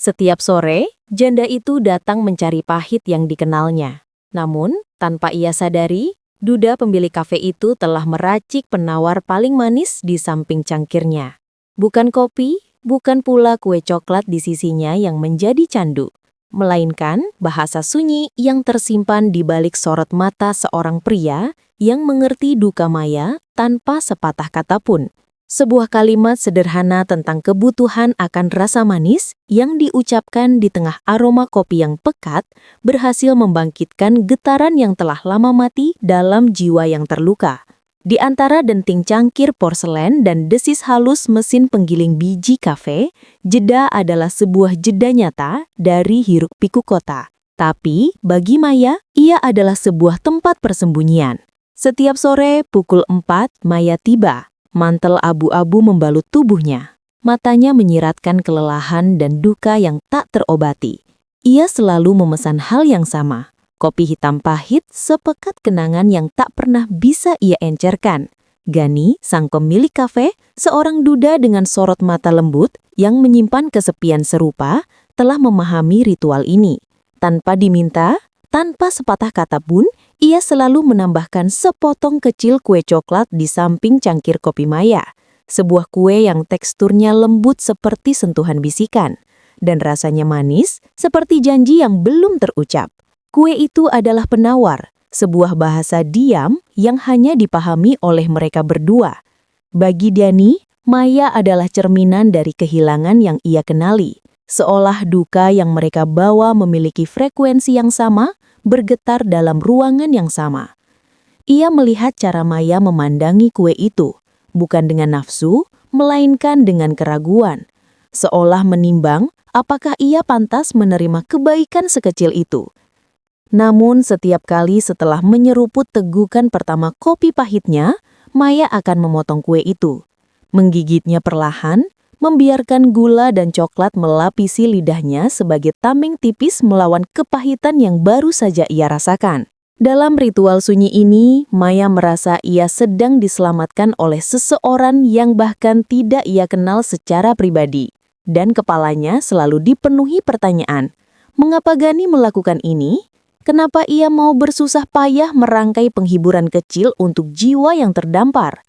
Setiap sore, janda itu datang mencari pahit yang dikenalnya. Namun, tanpa ia sadari, duda pemilik kafe itu telah meracik penawar paling manis di samping cangkirnya. Bukan kopi, bukan pula kue coklat di sisinya yang menjadi candu, melainkan bahasa sunyi yang tersimpan di balik sorot mata seorang pria yang mengerti duka maya tanpa sepatah kata pun. Sebuah kalimat sederhana tentang kebutuhan akan rasa manis yang diucapkan di tengah aroma kopi yang pekat berhasil membangkitkan getaran yang telah lama mati dalam jiwa yang terluka. Di antara denting cangkir porselen dan desis halus mesin penggiling biji kafe, jeda adalah sebuah jeda nyata dari hiruk-pikuk kota. Tapi, bagi Maya, ia adalah sebuah tempat persembunyian. Setiap sore pukul 4, Maya tiba. Mantel abu-abu membalut tubuhnya. Matanya menyiratkan kelelahan dan duka yang tak terobati. Ia selalu memesan hal yang sama. Kopi hitam pahit sepekat kenangan yang tak pernah bisa ia encerkan. Gani, sang pemilik kafe, seorang duda dengan sorot mata lembut yang menyimpan kesepian serupa, telah memahami ritual ini. Tanpa diminta, tanpa sepatah kata pun, ia selalu menambahkan sepotong kecil kue coklat di samping cangkir kopi Maya. Sebuah kue yang teksturnya lembut seperti sentuhan bisikan, dan rasanya manis seperti janji yang belum terucap. Kue itu adalah penawar, sebuah bahasa diam yang hanya dipahami oleh mereka berdua. Bagi Dani, Maya adalah cerminan dari kehilangan yang ia kenali. Seolah duka yang mereka bawa memiliki frekuensi yang sama, bergetar dalam ruangan yang sama. Ia melihat cara Maya memandangi kue itu, bukan dengan nafsu, melainkan dengan keraguan. Seolah menimbang apakah ia pantas menerima kebaikan sekecil itu. Namun setiap kali setelah menyeruput tegukan pertama kopi pahitnya, Maya akan memotong kue itu. Menggigitnya perlahan, membiarkan gula dan coklat melapisi lidahnya sebagai tameng tipis melawan kepahitan yang baru saja ia rasakan. Dalam ritual sunyi ini, Maya merasa ia sedang diselamatkan oleh seseorang yang bahkan tidak ia kenal secara pribadi. Dan kepalanya selalu dipenuhi pertanyaan, mengapa Gani melakukan ini? Kenapa ia mau bersusah payah merangkai penghiburan kecil untuk jiwa yang terdampar?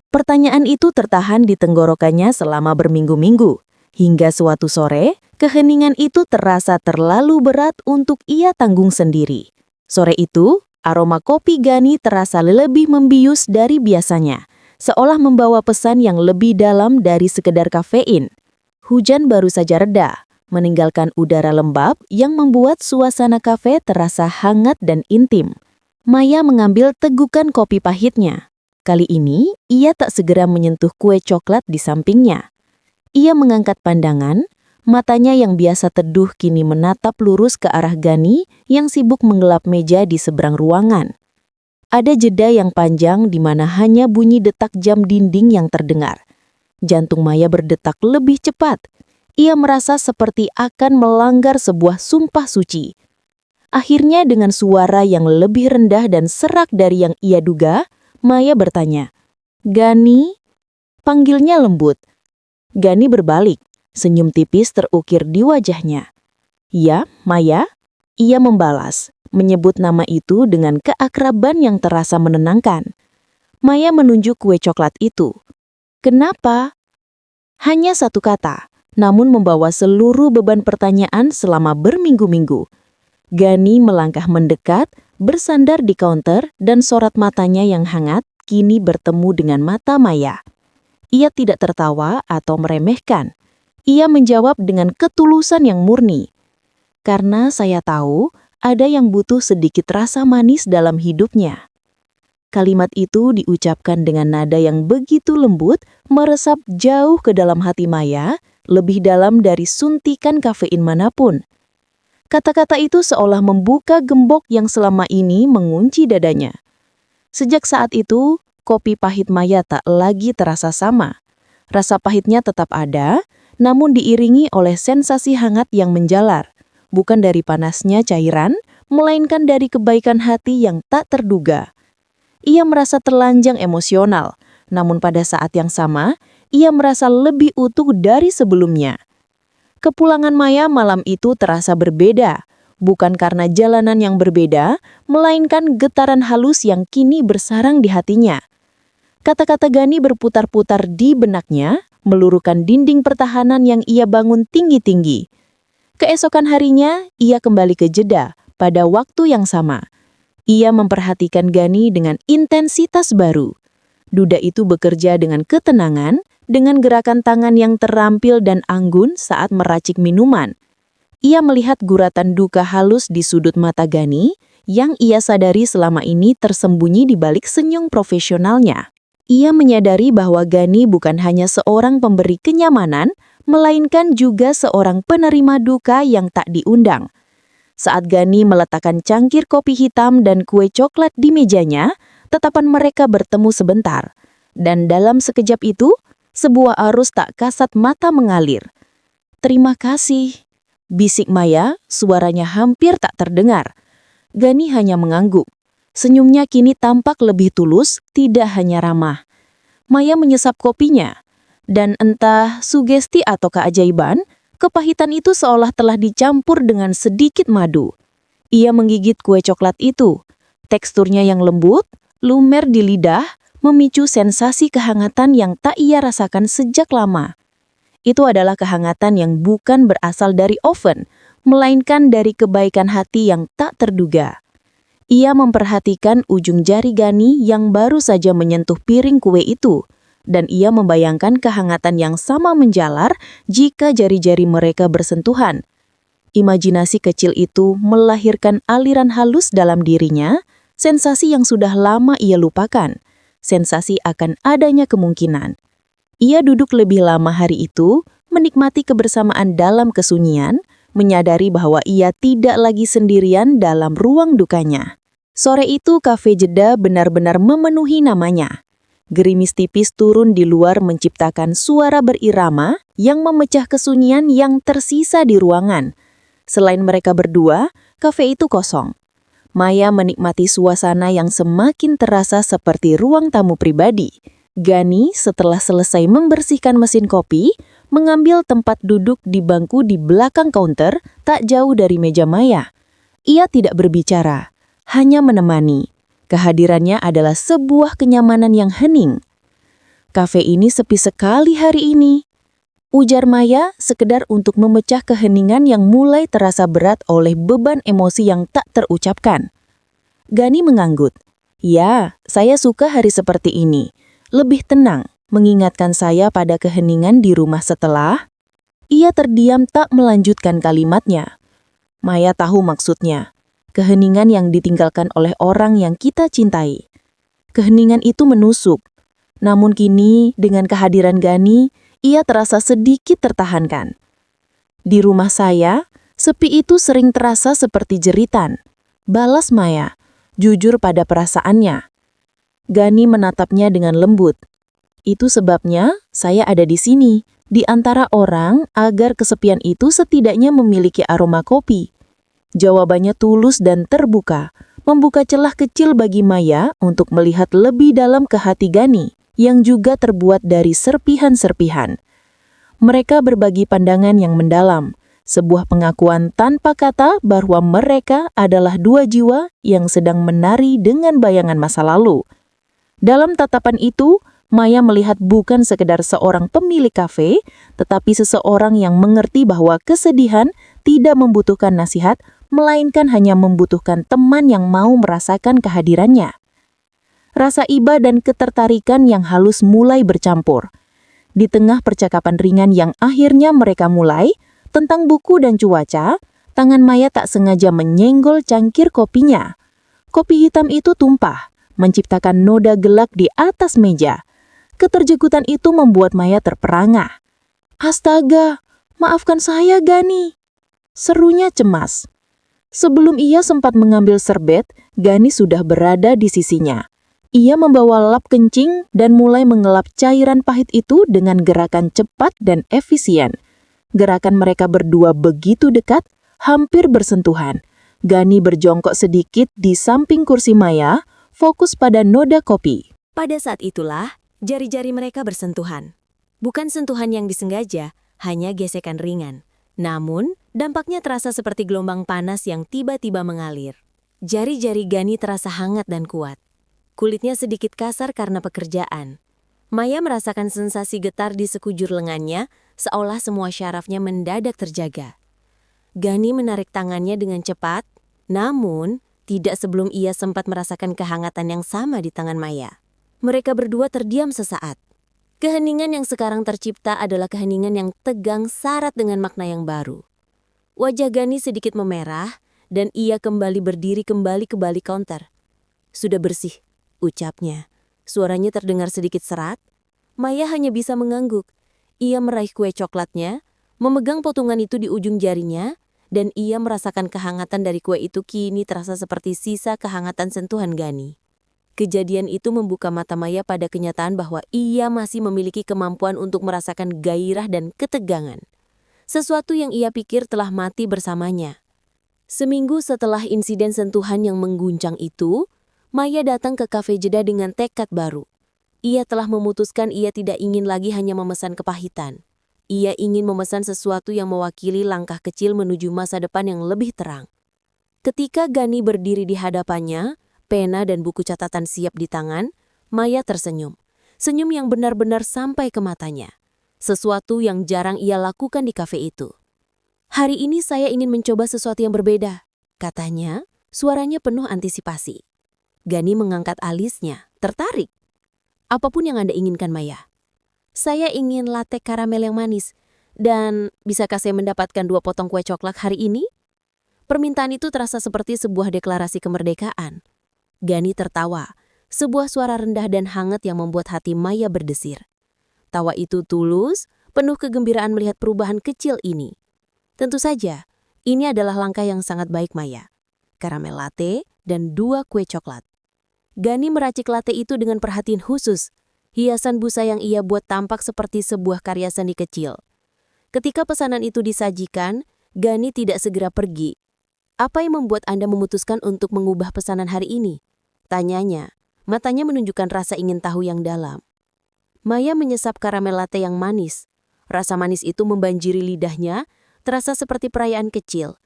Pertanyaan itu tertahan di tenggorokannya selama berminggu-minggu, hingga suatu sore, keheningan itu terasa terlalu berat untuk ia tanggung sendiri. Sore itu, aroma kopi Gani terasa lebih membius dari biasanya, seolah membawa pesan yang lebih dalam dari sekedar kafein. Hujan baru saja reda, meninggalkan udara lembab yang membuat suasana kafe terasa hangat dan intim. Maya mengambil tegukan kopi pahitnya. Kali ini, ia tak segera menyentuh kue coklat di sampingnya. Ia mengangkat pandangan, matanya yang biasa teduh kini menatap lurus ke arah Gani yang sibuk menggelap meja di seberang ruangan. Ada jeda yang panjang di mana hanya bunyi detak jam dinding yang terdengar. Jantung Maya berdetak lebih cepat. Ia merasa seperti akan melanggar sebuah sumpah suci. Akhirnya dengan suara yang lebih rendah dan serak dari yang ia duga, Maya bertanya, "Gani?" Panggilnya lembut. Gani berbalik, senyum tipis terukir di wajahnya. "Ya, Maya?" Ia membalas, menyebut nama itu dengan keakraban yang terasa menenangkan. Maya menunjuk kue coklat itu. "Kenapa?" Hanya satu kata, namun membawa seluruh beban pertanyaan selama berminggu-minggu. Gani melangkah mendekat, bersandar di counter dan sorot matanya yang hangat kini bertemu dengan mata Maya. Ia tidak tertawa atau meremehkan. Ia menjawab dengan ketulusan yang murni. "Karena saya tahu ada yang butuh sedikit rasa manis dalam hidupnya." Kalimat itu diucapkan dengan nada yang begitu lembut, meresap jauh ke dalam hati Maya, lebih dalam dari suntikan kafein manapun. Kata-kata itu seolah membuka gembok yang selama ini mengunci dadanya. Sejak saat itu, kopi pahit Maya tak lagi terasa sama. Rasa pahitnya tetap ada, namun diiringi oleh sensasi hangat yang menjalar. Bukan dari panasnya cairan, melainkan dari kebaikan hati yang tak terduga. Ia merasa telanjang emosional, namun pada saat yang sama, ia merasa lebih utuh dari sebelumnya. Kepulangan Maya malam itu terasa berbeda, bukan karena jalanan yang berbeda, melainkan getaran halus yang kini bersarang di hatinya. Kata-kata Gani berputar-putar di benaknya, meluruhkan dinding pertahanan yang ia bangun tinggi-tinggi. Keesokan harinya, ia kembali ke Jeddah pada waktu yang sama. Ia memperhatikan Gani dengan intensitas baru. Duda itu bekerja dengan ketenangan, dengan gerakan tangan yang terampil dan anggun saat meracik minuman. Ia melihat guratan duka halus di sudut mata Gani, yang ia sadari selama ini tersembunyi di balik senyum profesionalnya. Ia menyadari bahwa Gani bukan hanya seorang pemberi kenyamanan, melainkan juga seorang penerima duka yang tak diundang. Saat Gani meletakkan cangkir kopi hitam dan kue coklat di mejanya, tatapan mereka bertemu sebentar. Dan dalam sekejap itu, sebuah arus tak kasat mata mengalir. "Terima kasih," bisik Maya, suaranya hampir tak terdengar. Gani hanya mengangguk. Senyumnya kini tampak lebih tulus, tidak hanya ramah. Maya menyesap kopinya. Dan entah sugesti atau keajaiban, kepahitan itu seolah telah dicampur dengan sedikit madu. Ia menggigit kue coklat itu. Teksturnya yang lembut, lumer di lidah, memicu sensasi kehangatan yang tak ia rasakan sejak lama. Itu adalah kehangatan yang bukan berasal dari oven, melainkan dari kebaikan hati yang tak terduga. Ia memperhatikan ujung jari Gani yang baru saja menyentuh piring kue itu, dan ia membayangkan kehangatan yang sama menjalar jika jari-jari mereka bersentuhan. Imajinasi kecil itu melahirkan aliran halus dalam dirinya, sensasi yang sudah lama ia lupakan, sensasi akan adanya kemungkinan. Ia duduk lebih lama hari itu, menikmati kebersamaan dalam kesunyian, menyadari bahwa ia tidak lagi sendirian dalam ruang dukanya. Sore itu kafe Jeddah benar-benar memenuhi namanya. Gerimis tipis turun di luar menciptakan suara berirama yang memecah kesunyian yang tersisa di ruangan. Selain mereka berdua, kafe itu kosong. Maya menikmati suasana yang semakin terasa seperti ruang tamu pribadi. Gani setelah selesai membersihkan mesin kopi, mengambil tempat duduk di bangku di belakang counter tak jauh dari meja Maya. Ia tidak berbicara, hanya menemani. Kehadirannya adalah sebuah kenyamanan yang hening. "Kafe ini sepi sekali hari ini," ujar Maya sekedar untuk memecah keheningan yang mulai terasa berat oleh beban emosi yang tak terucapkan. Gani mengangguk. "Ya, saya suka hari seperti ini. Lebih tenang, mengingatkan saya pada keheningan di rumah setelah..." Ia terdiam tak melanjutkan kalimatnya. Maya tahu maksudnya. Keheningan yang ditinggalkan oleh orang yang kita cintai. Keheningan itu menusuk. Namun kini, dengan kehadiran Gani, ia terasa sedikit tertahankan. "Di rumah saya, sepi itu sering terasa seperti jeritan," balas Maya, jujur pada perasaannya. Gani menatapnya dengan lembut. "Itu sebabnya saya ada di sini, di antara orang, agar kesepian itu setidaknya memiliki aroma kopi." Jawabannya tulus dan terbuka, membuka celah kecil bagi Maya untuk melihat lebih dalam ke hati Gani, yang juga terbuat dari serpihan-serpihan. Mereka berbagi pandangan yang mendalam, sebuah pengakuan tanpa kata bahwa mereka adalah dua jiwa yang sedang menari dengan bayangan masa lalu. Dalam tatapan itu, Maya melihat bukan sekedar seorang pemilik kafe, tetapi seseorang yang mengerti bahwa kesedihan tidak membutuhkan nasihat, melainkan hanya membutuhkan teman yang mau merasakan kehadirannya. Rasa iba dan ketertarikan yang halus mulai bercampur. Di tengah percakapan ringan yang akhirnya mereka mulai, tentang buku dan cuaca, tangan Maya tak sengaja menyenggol cangkir kopinya. Kopi hitam itu tumpah, menciptakan noda gelap di atas meja. Keterjegutan itu membuat Maya terperangah. "Astaga, maafkan saya, Gani," serunya cemas. Sebelum ia sempat mengambil serbet, Gani sudah berada di sisinya. Ia membawa lap kencing dan mulai mengelap cairan pahit itu dengan gerakan cepat dan efisien. Gerakan mereka berdua begitu dekat, hampir bersentuhan. Gani berjongkok sedikit di samping kursi Maya, fokus pada noda kopi. Pada saat itulah, jari-jari mereka bersentuhan. Bukan sentuhan yang disengaja, hanya gesekan ringan. Namun, dampaknya terasa seperti gelombang panas yang tiba-tiba mengalir. Jari-jari Gani terasa hangat dan kuat. Kulitnya sedikit kasar karena pekerjaan. Maya merasakan sensasi getar di sekujur lengannya, seolah semua syarafnya mendadak terjaga. Gani menarik tangannya dengan cepat, namun tidak sebelum ia sempat merasakan kehangatan yang sama di tangan Maya. Mereka berdua terdiam sesaat. Keheningan yang sekarang tercipta adalah keheningan yang tegang syarat dengan makna yang baru. Wajah Gani sedikit memerah, dan ia kembali berdiri ke balik counter. "Sudah bersih," ucapnya. Suaranya terdengar sedikit serat. Maya hanya bisa mengangguk. Ia meraih kue coklatnya, memegang potongan itu di ujung jarinya, dan ia merasakan kehangatan dari kue itu kini terasa seperti sisa kehangatan sentuhan Gani. Kejadian itu membuka mata Maya pada kenyataan bahwa ia masih memiliki kemampuan untuk merasakan gairah dan ketegangan. Sesuatu yang ia pikir telah mati bersamanya. Seminggu setelah insiden sentuhan yang mengguncang itu, Maya datang ke kafe jeda dengan tekad baru. Ia telah memutuskan ia tidak ingin lagi hanya memesan kepahitan. Ia ingin memesan sesuatu yang mewakili langkah kecil menuju masa depan yang lebih terang. Ketika Gani berdiri di hadapannya, pena dan buku catatan siap di tangan, Maya tersenyum. Senyum yang benar-benar sampai ke matanya. Sesuatu yang jarang ia lakukan di kafe itu. "Hari ini saya ingin mencoba sesuatu yang berbeda," katanya, suaranya penuh antisipasi. Gani mengangkat alisnya, tertarik. "Apapun yang Anda inginkan, Maya." "Saya ingin latte karamel yang manis. Dan bisakah saya mendapatkan 2 potong kue coklat hari ini?" Permintaan itu terasa seperti sebuah deklarasi kemerdekaan. Gani tertawa, sebuah suara rendah dan hangat yang membuat hati Maya berdesir. Tawa itu tulus, penuh kegembiraan melihat perubahan kecil ini. Tentu saja, ini adalah langkah yang sangat baik Maya. Karamel latte dan 2 kue coklat. Gani meracik latte itu dengan perhatian khusus. Hiasan busa yang ia buat tampak seperti sebuah karya seni kecil. Ketika pesanan itu disajikan, Gani tidak segera pergi. "Apa yang membuat Anda memutuskan untuk mengubah pesanan hari ini?" tanyanya. Matanya menunjukkan rasa ingin tahu yang dalam. Maya menyesap karamel latte yang manis. Rasa manis itu membanjiri lidahnya, terasa seperti perayaan kecil.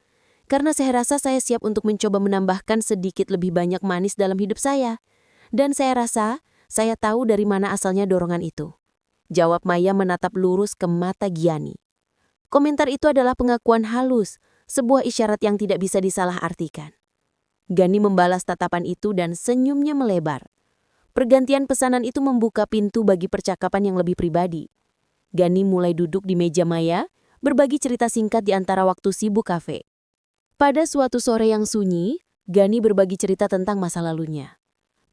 "Karena saya rasa saya siap untuk mencoba menambahkan sedikit lebih banyak manis dalam hidup saya. Dan saya rasa saya tahu dari mana asalnya dorongan itu," jawab Maya menatap lurus ke mata Giani. Komentar itu adalah pengakuan halus, sebuah isyarat yang tidak bisa disalahartikan. Gani membalas tatapan itu dan senyumnya melebar. Pergantian pesanan itu membuka pintu bagi percakapan yang lebih pribadi. Gani mulai duduk di meja Maya, berbagi cerita singkat di antara waktu sibuk kafe. Pada suatu sore yang sunyi, Gani berbagi cerita tentang masa lalunya.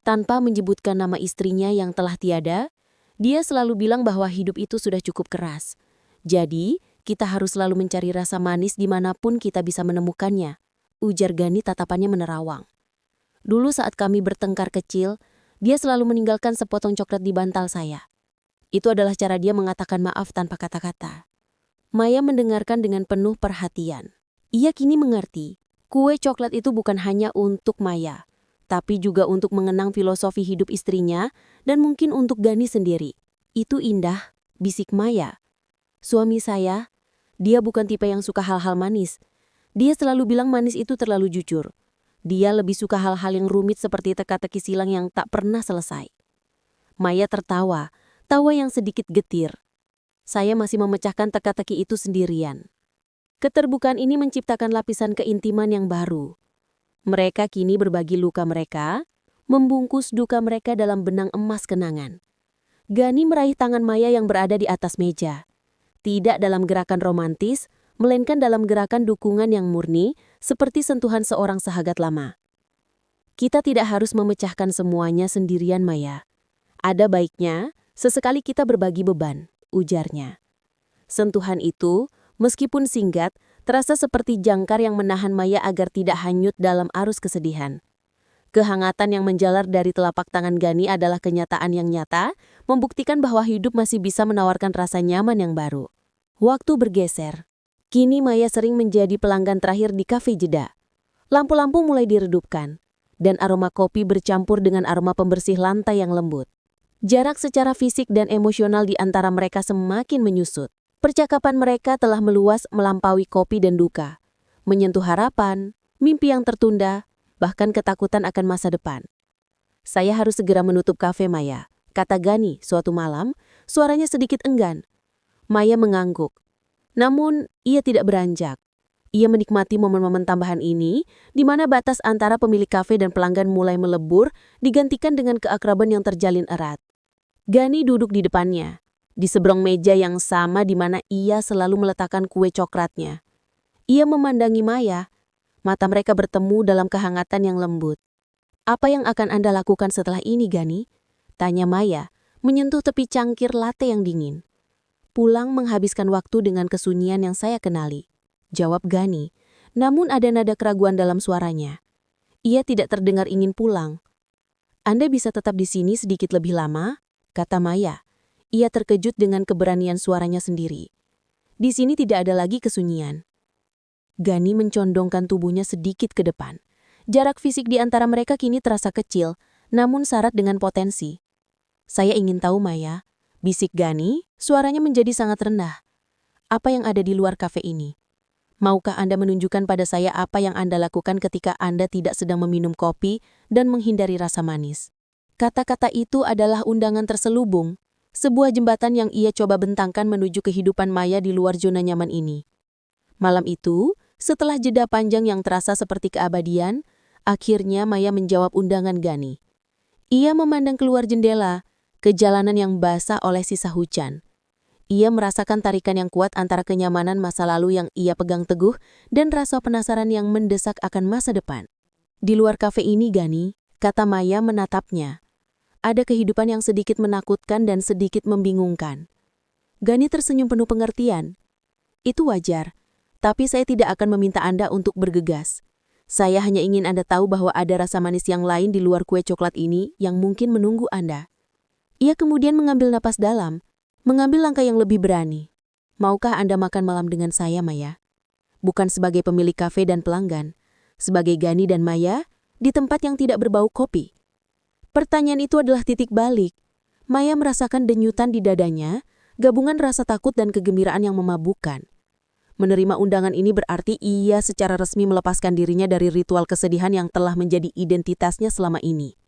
Tanpa menyebutkan nama istrinya yang telah tiada, dia selalu bilang bahwa hidup itu sudah cukup keras. Jadi, kita harus selalu mencari rasa manis dimanapun kita bisa menemukannya, ujar Gani tatapannya menerawang. "Dulu saat kami bertengkar kecil, dia selalu meninggalkan sepotong coklat di bantal saya. Itu adalah cara dia mengatakan maaf tanpa kata-kata." Maya mendengarkan dengan penuh perhatian. Ia kini mengerti, kue coklat itu bukan hanya untuk Maya, tapi juga untuk mengenang filosofi hidup istrinya dan mungkin untuk Gani sendiri. "Itu indah," bisik Maya. "Suami saya, dia bukan tipe yang suka hal-hal manis. Dia selalu bilang manis itu terlalu jujur. Dia lebih suka hal-hal yang rumit seperti teka-teki silang yang tak pernah selesai." Maya tertawa, tawa yang sedikit getir. "Saya masih memecahkan teka-teki itu sendirian." Keterbukaan ini menciptakan lapisan keintiman yang baru. Mereka kini berbagi luka mereka, membungkus duka mereka dalam benang emas kenangan. Gani meraih tangan Maya yang berada di atas meja. Tidak dalam gerakan romantis, melainkan dalam gerakan dukungan yang murni, seperti sentuhan seorang sahabat lama. "Kita tidak harus memecahkan semuanya sendirian, Maya. Ada baiknya, sesekali kita berbagi beban," ujarnya. Sentuhan itu, meskipun singkat, terasa seperti jangkar yang menahan Maya agar tidak hanyut dalam arus kesedihan. Kehangatan yang menjalar dari telapak tangan Gani adalah kenyataan yang nyata, membuktikan bahwa hidup masih bisa menawarkan rasa nyaman yang baru. Waktu bergeser. Kini Maya sering menjadi pelanggan terakhir di kafe jeda. Lampu-lampu mulai diredupkan, dan aroma kopi bercampur dengan aroma pembersih lantai yang lembut. Jarak secara fisik dan emosional di antara mereka semakin menyusut. Percakapan mereka telah meluas melampaui kopi dan duka, menyentuh harapan, mimpi yang tertunda, bahkan ketakutan akan masa depan. "Saya harus segera menutup kafe, Maya," kata Gani suatu malam, suaranya sedikit enggan. Maya mengangguk. Namun, ia tidak beranjak. Ia menikmati momen-momen tambahan ini, di mana batas antara pemilik kafe dan pelanggan mulai melebur, digantikan dengan keakraban yang terjalin erat. Gani duduk di depannya, di seberang meja yang sama di mana ia selalu meletakkan kue coklatnya. Ia memandangi Maya, mata mereka bertemu dalam kehangatan yang lembut. "Apa yang akan Anda lakukan setelah ini, Gani?" tanya Maya, menyentuh tepi cangkir latte yang dingin. "Pulang menghabiskan waktu dengan kesunyian yang saya kenali," jawab Gani, namun ada nada keraguan dalam suaranya. Ia tidak terdengar ingin pulang. "Anda bisa tetap di sini sedikit lebih lama?" kata Maya. Ia terkejut dengan keberanian suaranya sendiri. Di sini tidak ada lagi kesunyian. Gani mencondongkan tubuhnya sedikit ke depan. Jarak fisik di antara mereka kini terasa kecil, namun syarat dengan potensi. "Saya ingin tahu, Maya," bisik Gani, suaranya menjadi sangat rendah. "Apa yang ada di luar kafe ini? Maukah Anda menunjukkan pada saya apa yang Anda lakukan ketika Anda tidak sedang meminum kopi dan menghindari rasa manis?" Kata-kata itu adalah undangan terselubung, sebuah jembatan yang ia coba bentangkan menuju kehidupan Maya di luar zona nyaman ini. Malam itu, setelah jeda panjang yang terasa seperti keabadian, akhirnya Maya menjawab undangan Gani. Ia memandang keluar jendela, ke jalanan yang basah oleh sisa hujan. Ia merasakan tarikan yang kuat antara kenyamanan masa lalu yang ia pegang teguh dan rasa penasaran yang mendesak akan masa depan. "Di luar kafe ini, Gani," kata Maya menatapnya, "ada kehidupan yang sedikit menakutkan dan sedikit membingungkan." Gani tersenyum penuh pengertian. "Itu wajar, tapi saya tidak akan meminta Anda untuk bergegas. Saya hanya ingin Anda tahu bahwa ada rasa manis yang lain di luar kue coklat ini yang mungkin menunggu Anda." Ia kemudian mengambil napas dalam, mengambil langkah yang lebih berani. "Maukah Anda makan malam dengan saya, Maya? Bukan sebagai pemilik kafe dan pelanggan, sebagai Gani dan Maya di tempat yang tidak berbau kopi." Pertanyaan itu adalah titik balik. Maya merasakan denyutan di dadanya, gabungan rasa takut dan kegembiraan yang memabukkan. Menerima undangan ini berarti ia secara resmi melepaskan dirinya dari ritual kesedihan yang telah menjadi identitasnya selama ini.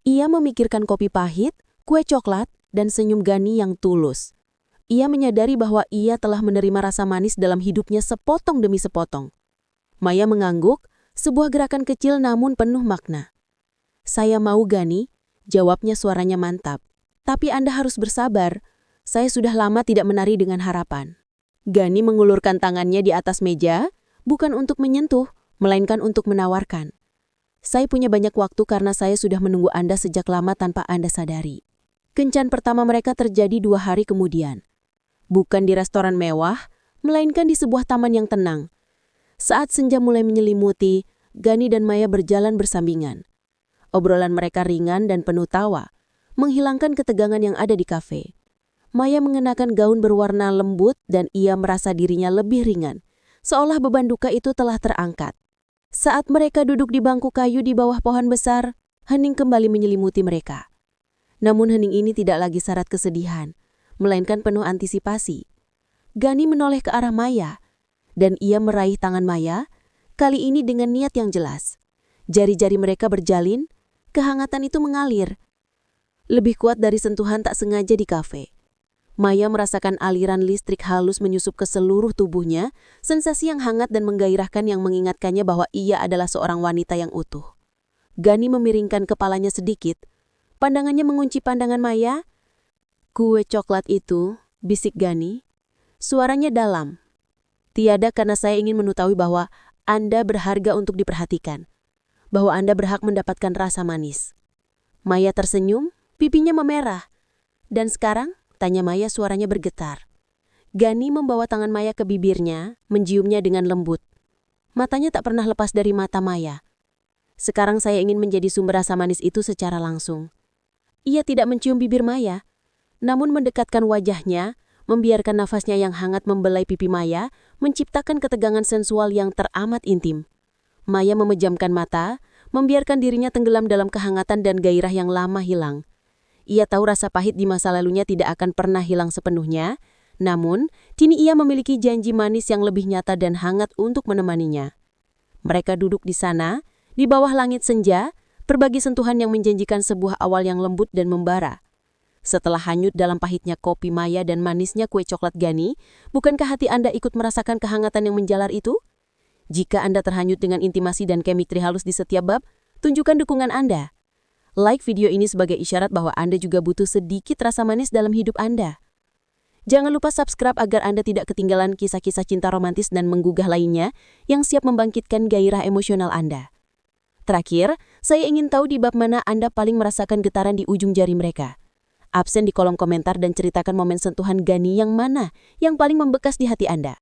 Ia memikirkan kopi pahit, kue coklat, dan senyum Gani yang tulus. Ia menyadari bahwa ia telah menerima rasa manis dalam hidupnya sepotong demi sepotong. Maya mengangguk, sebuah gerakan kecil namun penuh makna. "Saya mau, Gani," jawabnya suaranya mantap. "Tapi Anda harus bersabar. Saya sudah lama tidak menari dengan harapan." Gani mengulurkan tangannya di atas meja, bukan untuk menyentuh, melainkan untuk menawarkan. "Saya punya banyak waktu karena saya sudah menunggu Anda sejak lama tanpa Anda sadari." Kencan pertama mereka terjadi 2 hari kemudian. Bukan di restoran mewah, melainkan di sebuah taman yang tenang. Saat senja mulai menyelimuti, Gani dan Maya berjalan bersambingan. Obrolan mereka ringan dan penuh tawa, menghilangkan ketegangan yang ada di kafe. Maya mengenakan gaun berwarna lembut dan ia merasa dirinya lebih ringan, seolah beban duka itu telah terangkat. Saat mereka duduk di bangku kayu di bawah pohon besar, hening kembali menyelimuti mereka. Namun hening ini tidak lagi syarat kesedihan, melainkan penuh antisipasi. Gani menoleh ke arah Maya, dan ia meraih tangan Maya, kali ini dengan niat yang jelas. Jari-jari mereka berjalin, kehangatan itu mengalir. Lebih kuat dari sentuhan tak sengaja di kafe. Maya merasakan aliran listrik halus menyusup ke seluruh tubuhnya, sensasi yang hangat dan menggairahkan yang mengingatkannya bahwa ia adalah seorang wanita yang utuh. Gani memiringkan kepalanya sedikit. Pandangannya mengunci pandangan Maya. "Kue coklat itu," bisik Gani. Suaranya dalam. "Tiada karena saya ingin mengetahui bahwa Anda berharga untuk diperhatikan. Bahwa Anda berhak mendapatkan rasa manis." Maya tersenyum, pipinya memerah. "Dan sekarang?" tanya Maya, suaranya bergetar. Gani membawa tangan Maya ke bibirnya, menciumnya dengan lembut. Matanya tak pernah lepas dari mata Maya. "Sekarang saya ingin menjadi sumber rasa manis itu secara langsung." Ia tidak mencium bibir Maya, namun mendekatkan wajahnya, membiarkan nafasnya yang hangat membelai pipi Maya, menciptakan ketegangan sensual yang teramat intim. Maya memejamkan mata, membiarkan dirinya tenggelam dalam kehangatan dan gairah yang lama hilang. Ia tahu rasa pahit di masa lalunya tidak akan pernah hilang sepenuhnya, Namun, kini ia memiliki janji manis yang lebih nyata dan hangat untuk menemaninya. Mereka duduk di sana, di bawah langit senja, berbagi sentuhan yang menjanjikan sebuah awal yang lembut dan membara. Setelah hanyut dalam pahitnya kopi Maya dan manisnya kue coklat Gani, bukankah hati Anda ikut merasakan kehangatan yang menjalar itu? Jika Anda terhanyut dengan intimasi dan chemistry halus di setiap bab, tunjukkan dukungan Anda. Like video ini sebagai isyarat bahwa Anda juga butuh sedikit rasa manis dalam hidup Anda. Jangan lupa subscribe agar Anda tidak ketinggalan kisah-kisah cinta romantis dan menggugah lainnya yang siap membangkitkan gairah emosional Anda. Terakhir, saya ingin tahu di bab mana Anda paling merasakan getaran di ujung jari mereka. Absen di kolom komentar dan ceritakan momen sentuhan Gani yang mana yang paling membekas di hati Anda.